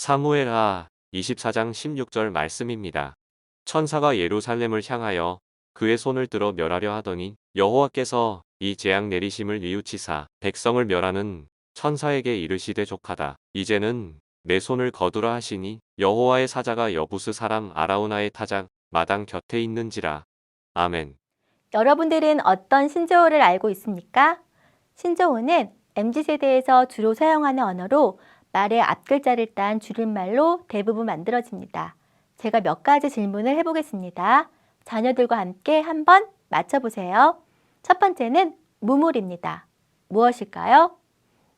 사무엘하 24장 16절 말씀입니다. 천사가 예루살렘을 향하여 그의 손을 들어 멸하려 하더니 여호와께서 이 재앙 내리심을 뉘우치사 백성을 멸하는 천사에게 이르시되 족하다. 이제는 내 손을 거두라 하시니 여호와의 사자가 여부스 사람 아라우나의 타작 마당 곁에 있는지라. 아멘. 여러분들은 어떤 신조어를 알고 있습니까? 신조어는 MZ세대에서 주로 사용하는 언어로 말의 앞글자를 딴 줄임말로 대부분 만들어집니다. 제가 몇 가지 질문을 해보겠습니다. 자녀들과 함께 한번 맞춰보세요. 첫 번째는 무물입니다. 무엇일까요?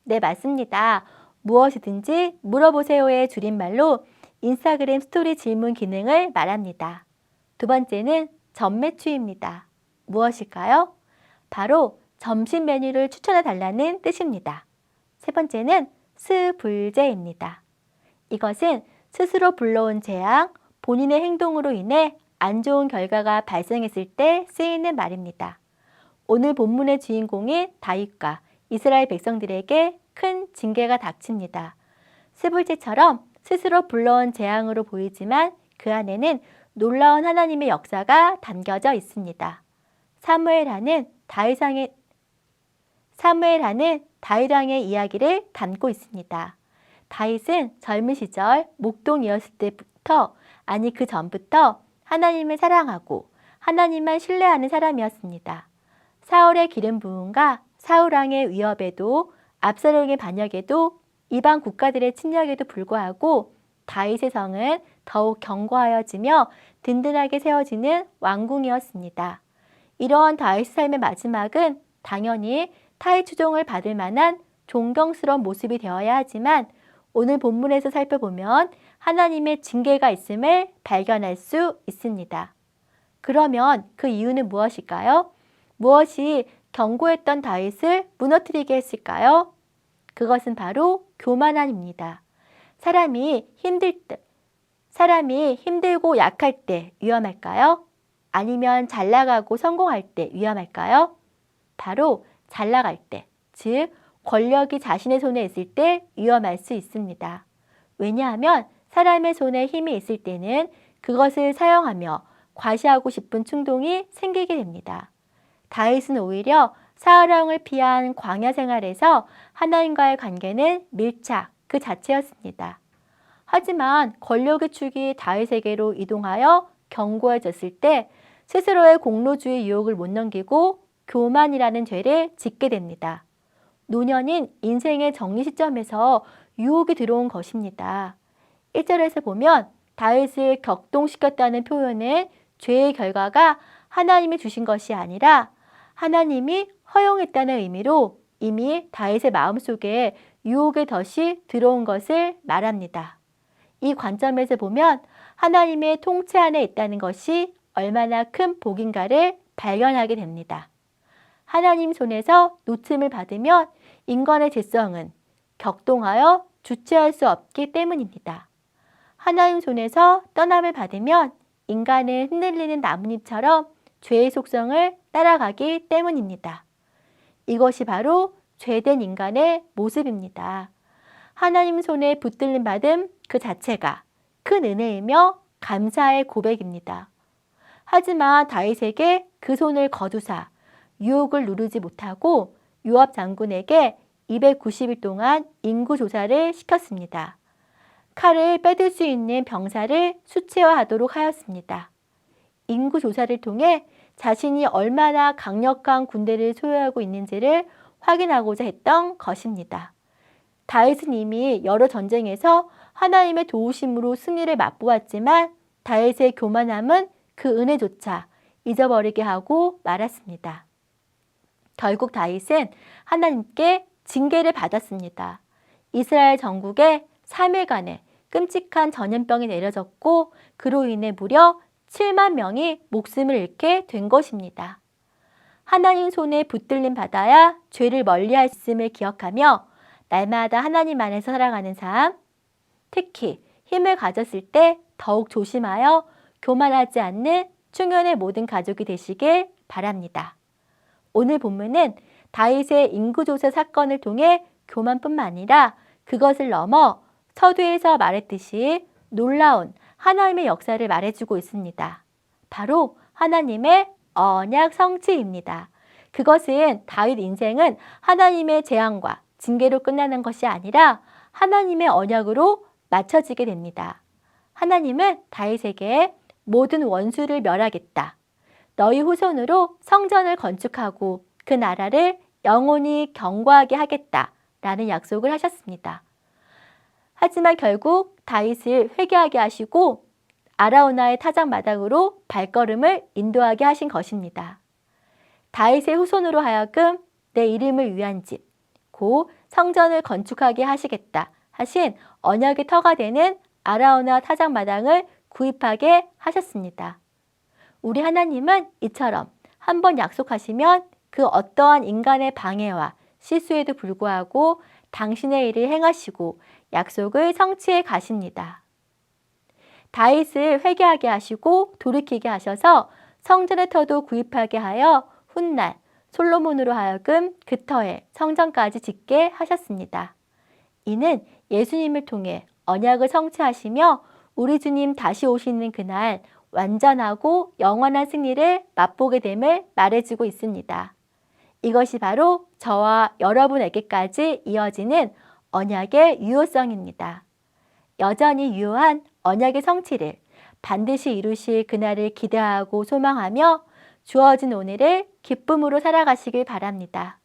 네, 맞습니다. 무엇이든지 물어보세요의 줄임말로 인스타그램 스토리 질문 기능을 말합니다. 두 번째는 전매추입니다. 무엇일까요? 바로 점심 메뉴를 추천해 달라는 뜻입니다. 세 번째는 스불제입니다. 이것은 스스로 불러온 재앙, 본인의 행동으로 인해 안 좋은 결과가 발생했을 때 쓰이는 말입니다. 오늘 본문의 주인공인 다윗과 이스라엘 백성들에게 큰 징계가 닥칩니다. 스불제처럼 스스로 불러온 재앙으로 보이지만 그 안에는 놀라운 하나님의 역사가 담겨져 있습니다. 사무엘하는 다윗 왕의 이야기를 담고 있습니다. 다윗은 젊은 시절 목동이었을 때부터, 아니 그 전부터 하나님을 사랑하고 하나님만 신뢰하는 사람이었습니다. 사울의 기름 부음과 사울 왕의 위협에도, 압살롬의 반역에도, 이방 국가들의 침략에도 불구하고 다윗의 성은 더욱 견고하여지며 든든하게 세워지는 왕궁이었습니다. 이러한 다윗의 삶의 마지막은 당연히 타의 추종을 받을 만한 존경스러운 모습이 되어야 하지만 오늘 본문에서 살펴보면 하나님의 징계가 있음을 발견할 수 있습니다. 그러면 그 이유는 무엇일까요? 무엇이 견고했던 다윗을 무너뜨리게 했을까요? 그것은 바로 교만함입니다. 사람이 힘들고 약할 때 위험할까요? 아니면 잘 나가고 성공할 때 위험할까요? 바로 잘 나갈 때, 즉 권력이 자신의 손에 있을 때 위험할 수 있습니다. 왜냐하면 사람의 손에 힘이 있을 때는 그것을 사용하며 과시하고 싶은 충동이 생기게 됩니다. 다윗은 오히려 사울 왕을 피한 광야 생활에서 하나님과의 관계는 밀착 그 자체였습니다. 하지만 권력의 축이 다윗에게로 이동하여 견고해졌을 때 스스로의 공로주의 유혹을 못 넘기고 교만이라는 죄를 짓게 됩니다. 노년인 인생의 정리 시점에서 유혹이 들어온 것입니다. 1절에서 보면 다윗을 격동시켰다는 표현은 죄의 결과가 하나님이 주신 것이 아니라 하나님이 허용했다는 의미로 이미 다윗의 마음속에 유혹의 덫이 들어온 것을 말합니다. 이 관점에서 보면 하나님의 통치 안에 있다는 것이 얼마나 큰 복인가를 발견하게 됩니다. 하나님 손에서 놓침을 받으면 인간의 죄성은 격동하여 주체할 수 없기 때문입니다. 하나님 손에서 떠남을 받으면 인간은 흔들리는 나뭇잎처럼 죄의 속성을 따라가기 때문입니다. 이것이 바로 죄된 인간의 모습입니다. 하나님 손에 붙들림 받음 그 자체가 큰 은혜이며 감사의 고백입니다. 하지만 다윗에게 그 손을 거두사 유혹을 누르지 못하고 요압 장군에게 290일 동안 인구조사를 시켰습니다. 칼을 빼들 수 있는 병사를 수치화하도록 하였습니다. 인구조사를 통해 자신이 얼마나 강력한 군대를 소유하고 있는지를 확인하고자 했던 것입니다. 다윗은 이미 여러 전쟁에서 하나님의 도우심으로 승리를 맛보았지만 다윗의 교만함은 그 은혜조차 잊어버리게 하고 말았습니다. 결국 다윗은 하나님께 징계를 받았습니다. 이스라엘 전국에 3일간의 끔찍한 전염병이 내려졌고 그로 인해 무려 7만 명이 목숨을 잃게 된 것입니다. 하나님 손에 붙들림 받아야 죄를 멀리할 수 있음을 기억하며 날마다 하나님 안에서 살아가는 삶, 특히 힘을 가졌을 때 더욱 조심하여 교만하지 않는 충현의 모든 가족이 되시길 바랍니다. 오늘 본문은 다윗의 인구조사 사건을 통해 교만뿐만 아니라 그것을 넘어 서두에서 말했듯이 놀라운 하나님의 역사를 말해주고 있습니다. 바로 하나님의 언약 성취입니다. 그것은 다윗 인생은 하나님의 재앙과 징계로 끝나는 것이 아니라 하나님의 언약으로 맞춰지게 됩니다. 하나님은 다윗에게 모든 원수를 멸하겠다. 너희 후손으로 성전을 건축하고 그 나라를 영원히 견고하게 하겠다. 라는 약속을 하셨습니다. 하지만 결국 다윗을 회개하게 하시고 아라우나의 타작마당으로 발걸음을 인도하게 하신 것입니다. 다윗의 후손으로 하여금 내 이름을 위한 집, 곧 성전을 건축하게 하시겠다 하신 언약의 터가 되는 아라우나 타작마당을 구입하게 하셨습니다. 우리 하나님은 이처럼 한번 약속하시면 그 어떠한 인간의 방해와 실수에도 불구하고 당신의 일을 행하시고 약속을 성취해 가십니다. 다윗을 회개하게 하시고 돌이키게 하셔서 성전의 터도 구입하게 하여 훗날 솔로몬으로 하여금 그 터에 성전까지 짓게 하셨습니다. 이는 예수님을 통해 언약을 성취하시며 우리 주님 다시 오시는 그날 완전하고 영원한 승리를 맛보게 됨을 말해주고 있습니다. 이것이 바로 저와 여러분에게까지 이어지는 언약의 유효성입니다. 여전히 유효한 언약의 성취를 반드시 이루실 그날을 기대하고 소망하며 주어진 오늘을 기쁨으로 살아가시길 바랍니다.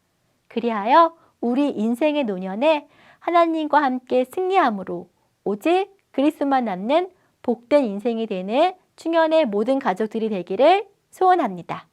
그리하여 우리 인생의 노년에 하나님과 함께 승리함으로 오직 그리스도만 남는 복된 인생이 되는 충현의 모든 가족들이 되기를 소원합니다.